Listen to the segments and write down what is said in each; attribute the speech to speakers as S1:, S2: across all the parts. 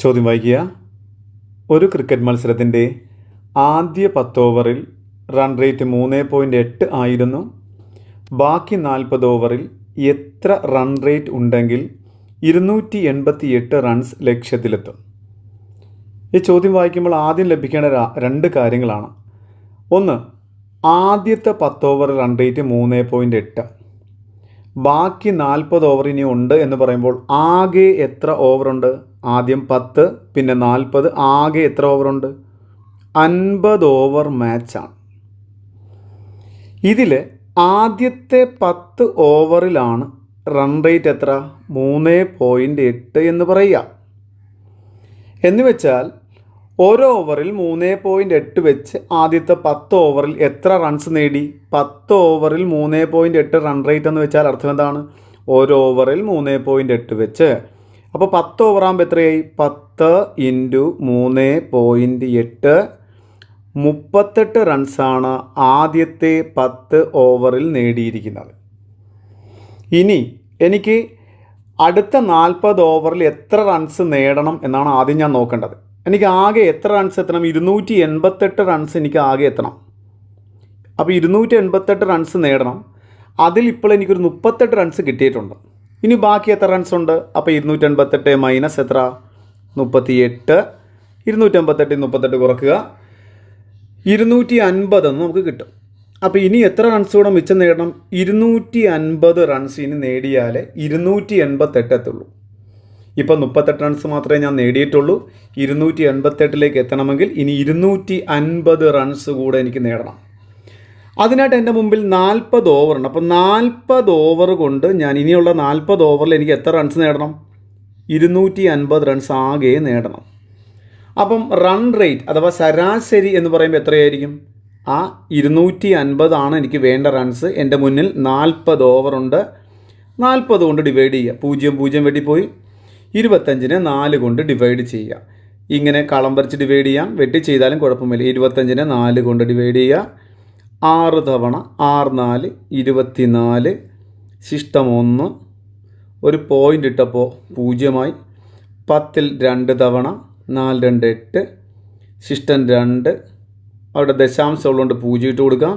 S1: ചോദ്യം വായിക്കുക. ഒരു ക്രിക്കറ്റ് മത്സരത്തിൻ്റെ ആദ്യ 10 ഓവറിൽ റൺ റേറ്റ് 3.8 ആയിരുന്നു. ബാക്കി 40 ഓവറിൽ എത്ര റൺ റേറ്റ് ഉണ്ടെങ്കിൽ 288 റൺസ് ലക്ഷ്യത്തിലെത്തും? ഈ ചോദ്യം വായിക്കുമ്പോൾ ആദ്യം ലഭിക്കേണ്ട രണ്ട് കാര്യങ്ങളാണ്. ഒന്ന്, ആദ്യത്തെ 10 ഓവർ റൺ റേറ്റ് 3.8, ബാക്കി 40 ഓവർ ഇനി ഉണ്ട് എന്ന് പറയുമ്പോൾ ആകെ എത്ര ഓവറുണ്ട്? ആദ്യം 10, പിന്നെ 40, ആകെ എത്ര ഓവറുണ്ട്? 50 ഓവർ മാച്ചാണ്. ഇതിൽ ആദ്യത്തെ 10 ഓവറിലാണ് റൺ റേറ്റ് എത്ര? 3.8 എന്ന് പറയുക. എന്ന് വെച്ചാൽ ഓരോ ഓവറിൽ 3.8 വെച്ച് ആദ്യത്തെ 10 ഓവറിൽ എത്ര റൺസ് നേടി? 10 ഓവറിൽ 3.8 റൺ റേറ്റ് എന്ന് വെച്ചാൽ അർത്ഥം എന്താണ്? ഓരോ ഓവറിൽ 3.8 വെച്ച്. അപ്പോൾ 10 ഓവറാകുമ്പോൾ എത്രയായി? 10 × 3.8, 38 റൺസാണ് ആദ്യത്തെ 10 ഓവറിൽ നേടിയിരിക്കുന്നത്. ഇനി എനിക്ക് അടുത്ത 40 ഓവറിൽ എത്ര റൺസ് നേടണം എന്നാണ് ആദ്യം ഞാൻ നോക്കേണ്ടത്. എനിക്ക് ആകെ എത്ര റൺസ് എത്തണം? 288 റൺസ് എനിക്ക് ആകെ എത്തണം. അപ്പോൾ 288 റൺസ് നേടണം. അതിൽ ഇപ്പോൾ എനിക്കൊരു 38 റൺസ് കിട്ടിയിട്ടുണ്ട്. ഇനി ബാക്കി എത്ര റൺസ് ഉണ്ട്? അപ്പോൾ 288 മൈനസ് എത്ര? 38. 288 38 കുറക്കുക, 250 എന്ന് നമുക്ക് കിട്ടും. അപ്പോൾ ഇനി എത്ര റൺസ് കൂടെ മിച്ചം നേടണം? 250 റൺസ് ഇനി നേടിയാലേ 288 എത്തുള്ളൂ. ഇപ്പം 38 റൺസ് മാത്രമേ ഞാൻ നേടിയിട്ടുള്ളൂ. 288 എത്തണമെങ്കിൽ ഇനി 250 റൺസ് കൂടെ എനിക്ക് നേടണം. അതിനായിട്ട് എൻ്റെ മുമ്പിൽ 40 ഓവറുണ്ട്. അപ്പോൾ 40 ഓവർ കൊണ്ട് ഞാൻ ഇനിയുള്ള 40 ഓവറിൽ എനിക്ക് എത്ര റൺസ് നേടണം? 250 റൺസ് ആകെ നേടണം. അപ്പം റൺ റേറ്റ് അഥവാ ശരാശരി എന്ന് പറയുമ്പോൾ എത്രയായിരിക്കും? ആ 250 ആണ് എനിക്ക് വേണ്ട റൺസ്. എൻ്റെ മുന്നിൽ 40 ഓവറുണ്ട്. 40 കൊണ്ട് ഡിവൈഡ് ചെയ്യുക. 0 വെട്ടിപ്പോയി. 25-നെ 4 കൊണ്ട് ഡിവൈഡ് ചെയ്യുക. ഇങ്ങനെ കളം വരച്ച് ഡിവൈഡ് ചെയ്യാം, വെട്ടി ചെയ്താലും കുഴപ്പമില്ല. 25-നെ 4 കൊണ്ട് ഡിവൈഡ് ചെയ്യുക. 6 തവണ 6 4 24, ശിഷ്ടം 1, ഒരു പോയിൻ്റ് ഇട്ടപ്പോൾ 0 ആയി. 10-ൽ 2 തവണ 4 2 8, ശിഷ്ടം 2, അവിടെ ദശാംശം ഉള്ളതുകൊണ്ട് 0 ഇട്ട് കൊടുക്കാം.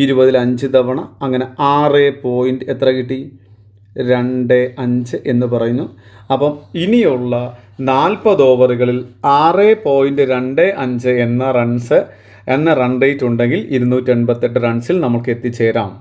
S1: 20-ൽ 5 തവണ, അങ്ങനെ 6 പോയിൻ്റ് എത്ര കിട്ടി? 2.5 എന്ന് പറയുന്നു. അപ്പം ഇനിയുള്ള 40 ഓവറുകളിൽ 6.25 എന്ന റൺ റേറ്റ് ഉണ്ടെങ്കിൽ 288 റൺസിൽ നമുക്ക് എത്തിച്ചേരാം.